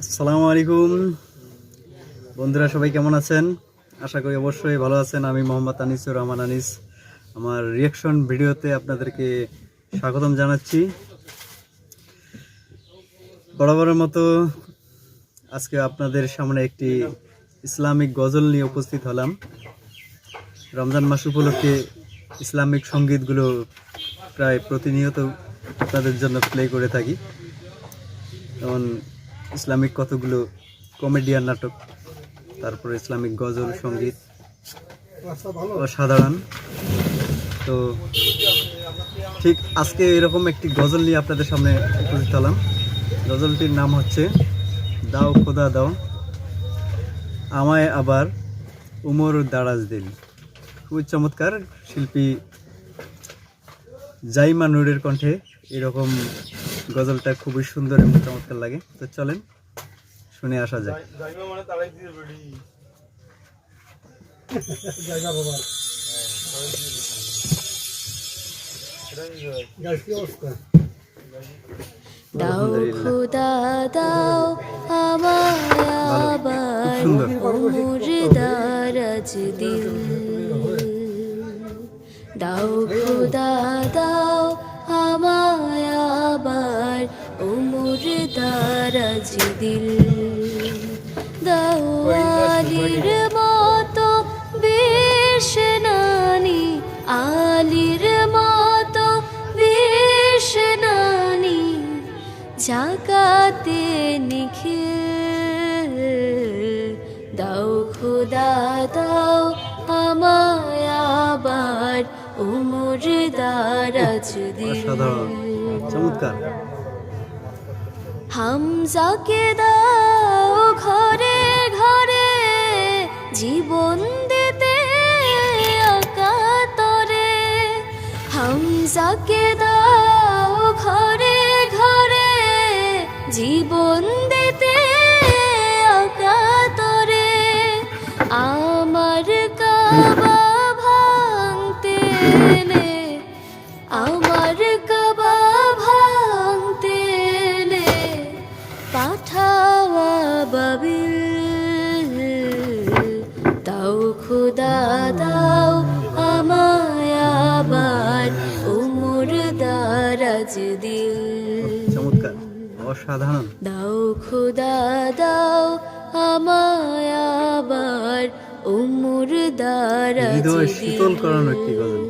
আসসালামু আলাইকুম বন্ধুরা, সবাই কেমন আছেন? আশা করি অবশ্যই ভালো আছেন। আমি মোহাম্মদ আনিসুর রহমান আনিস আমার রিয়াকশন ভিডিওতে আপনাদেরকে স্বাগতম জানাচ্ছি। বরাবরের মতো আজকে আপনাদের সামনে একটি ইসলামিক গজল নিয়ে উপস্থিত হলাম। রমজান মাস উপলক্ষে ইসলামিক সঙ্গীতগুলো প্রায় প্রতিনিয়ত আপনাদের জন্য প্লে করে থাকি। যেমন ইসলামিক কতগুলো কমেডিয়ান নাটক, তারপরে ইসলামিক গজল সঙ্গীত অসাধারণ। তো ঠিক আজকে এরকম একটি গজল নিয়ে আপনাদের সামনে উপস্থিত হলাম। গজলটির নাম হচ্ছে দাও খোদা দাও আমায় আবার উমর দারাজ দিল। খুবই চমৎকার, শিল্পী জাইমা নূরের কণ্ঠে এরকম গজলটা খুবই সুন্দর এবং চমৎকার লাগে। তো চলেন শুনে আসা যায়। দাও খোদা দাও আমায় আবার উমর দারাজ দিল। দাও খোদা দাও আমায় আবার উমর দারাজ দিল। দাও আলীর মতো বেশ নানি, আলীর মতো বেশ নানি, জাকাতে নিখিল। দাও খোদা দাও আমায় আবার উমর দারাজ দিল। চমৎকার। হামজাকে দাও ঘরে ঘরে জীবন দিতে অকাতরে। হামজাকে দাও ঘরে ঘরে জীবন দিতে অকাতরে। আমার কাবা ভাঙতে নে, আমার কাবা ভাঙতে নে পাঠাওয়া বাবিল। দাও খোদা দাও আমায় আবার উমর দারাজ দিল। চমৎকার, অসাধারণ। দাও খোদা দাও আমায় আবার উমর দারাজ হৃদয় শীতল করানো একটি গজল।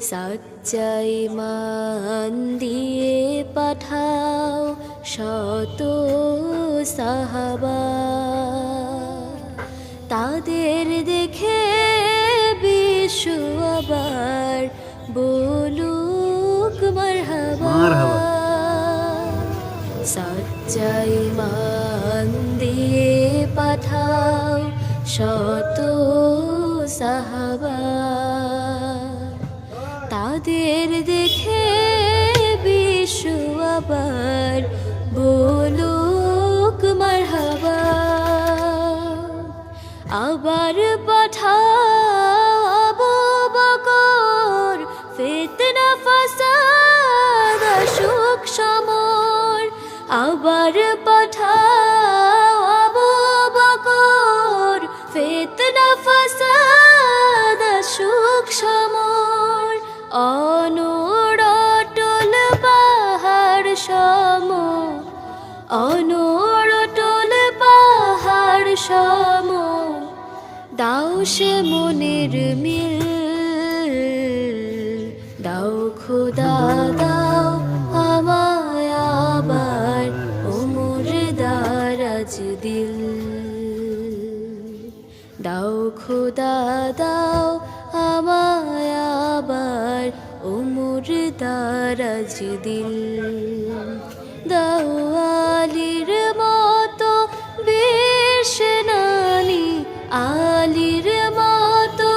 সচ্চাই মান দিয়ে পাঠাও শত সাহাবা, তাদের দেখে বিশ্ব আবার বলুক মারহাবা। সচ্চাই মান দিয়ে পাঠাও শত সাহাবা, তাদের দেখে বিশ্ব আবার বলুক মারহাবা। আবার পাঠাও আবু বকর, ফিতনা ফাসাদ সুখ সমর। আবার পাঠাও আবু বকর, ফিতনা ফাসাদ সুখ সমর। অনড়টল পাহাড় সম, অনড়টল পাহাড় সম, দাও সে মনের মিল। দাও খোদা দাও আমায় আবার উমর দারাজ দিল। দাও খোদা দাও আমায় আবার উমর দারাজ দিল। দাও আলীর মতো বেশ নানি, আলীর মতো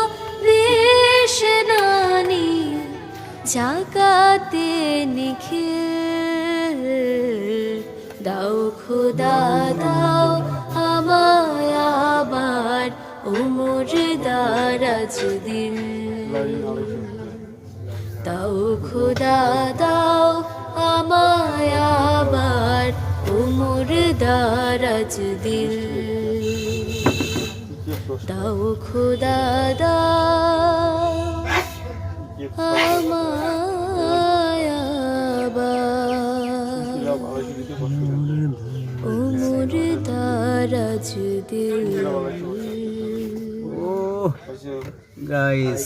বেশ নানি, জাকাতে নিখিল। দাও খোদা দাও আমায় আবার উমর দারাজ দিল। দাও খোদা দাও আমায় আবার দারাজ দিল দাও খোদা দাও আমায় আবার উমর দারাজ দিল। ও গাইস,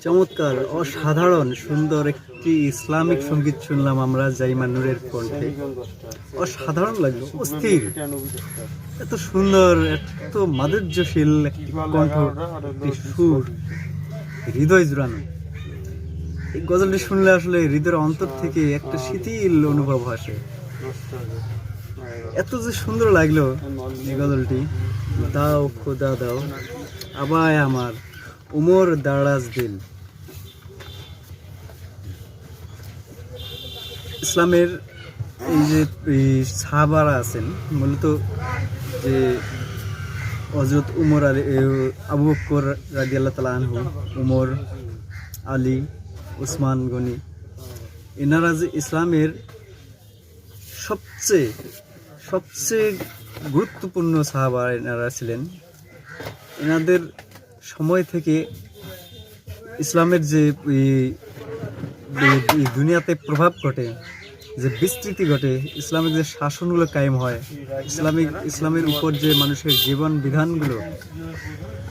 চমৎকার, অসাধারণ সুন্দর একটি ইসলামিক সঙ্গীত শুনলাম আমরা জাইমা নূরের কণ্ঠে। অসাধারণ লাগলো, অস্থির, এত সুন্দর, এত মাধুর্যশীল একটি কণ্ঠ, একটি সুর, হৃদয় জুড়ানো। এই গজলটি শুনলে আসলে হৃদয়ের অন্তর থেকে একটা শিথিল অনুভব আসে। এত যে সুন্দর লাগলো এই গজলটি, দাও খোদা দাও আবায় আমার উমর দারাজ দিল। ইসলামের এই যে সাহাবারা আছেন, মূলত যে হযরত উমর আলী, আবু বকর রাদিয়াল্লাহু তাআলা আনহু, উমর, আলী, উসমান গনি, এনারা যে ইসলামের সবচেয়ে গুরুত্বপূর্ণ সাহাবা এনারা ছিলেন। এনাদের সময় থেকে ইসলামের যে দুনিয়াতে প্রভাব ঘটে, যে বিস্তৃতি ঘটে, ইসলামিক যে শাসনগুলো কায়েম হয়, ইসলামের উপর যে মানুষের জীবন বিধানগুলো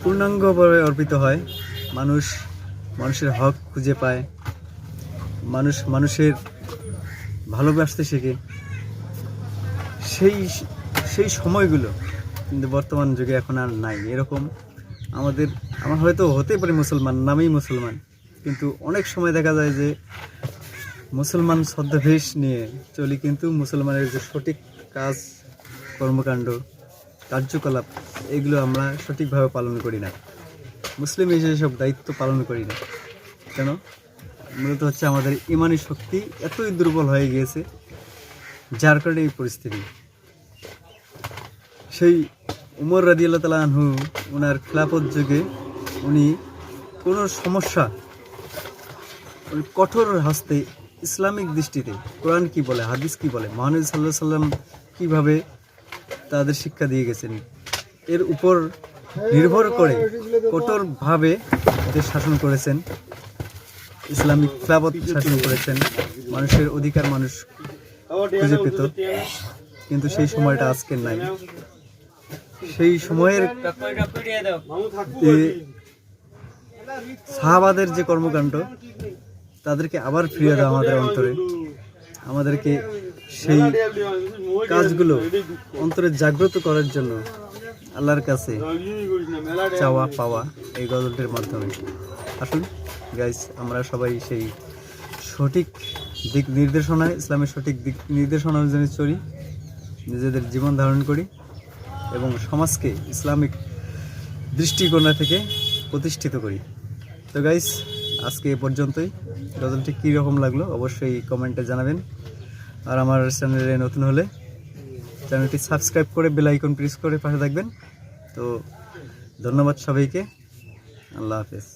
পূর্ণাঙ্গভাবে অর্পিত হয়, মানুষের হক খুঁজে পায়, মানুষের ভালোবাসতে শেখে, সেই সময়গুলো কিন্তু বর্তমান যুগে এখন আর নাই। এরকম আমার হয়তো হতে পারে মুসলমান, নামেই মুসলমান, কিন্তু অনেক সময় দেখা যায় যে মুসলমান ছদ্মবেশ নিয়ে চলি, কিন্তু মুসলমানের যে সঠিক কাজ, কর্মকাণ্ড, কার্যকলাপ, এগুলো আমরা সঠিকভাবে পালন করি না। মুসলিম হিসেবে সব দায়িত্ব পালন করি না। কেন? মূলত হচ্ছে আমাদের ইমানি শক্তি এতই দুর্বল হয়ে গিয়েছে, যার কারণে এই পরিস্থিতি। সেই উমর রাদিয়াল্লাহু তাআলা আনহু, ওনার খিলাফত যুগে উনি কোনো সমস্যা কঠোর হস্তে ইসলামিক দৃষ্টিতে কোরআন কি বলে, হাদিস কি বলে, মহানবী সাল্লাল্লাহু আলাইহি সাল্লাম কীভাবে তাদের শিক্ষা দিয়ে গেছেন, এর উপর নির্ভর করে কঠোরভাবে দেশ শাসন করেছেন, ইসলামিক খিলাফত শাসন করেছেন, মানুষের অধিকার মানুষ খুঁজে পেত। কিন্তু সেই সময়টা আজকের নাই। সেই সময়ের সাহাবাদের যে কর্মকাণ্ড, তাদেরকে আবার ফিরিয়ে দেওয়া আমাদের অন্তরে, আমাদেরকে সেই কাজগুলো অন্তরে জাগ্রত করার জন্য আল্লাহর কাছে চাওয়া পাওয়া এই গজলটির মাধ্যমে। আসুন গাইস, আমরা সবাই সেই সঠিক দিক নির্দেশনায়, ইসলামের সঠিক দিক নির্দেশনা অনুযায়ী চলি, নিজেদের জীবন ধারণ করি এবং সমাজকে ইসলামিক দৃষ্টিকোণ থেকে প্রতিষ্ঠিত করি। তো গাইস, আজকে এ পর্যন্তই। গজলটি কীরকম লাগলো অবশ্যই কমেন্টে জানাবেন। আর আমার চ্যানেলে নতুন হলে চ্যানেলটি সাবস্ক্রাইব করে বেল আইকন প্রেস করে পাশে থাকবেন। তো ধন্যবাদ সবাইকে, আল্লাহ হাফেজ।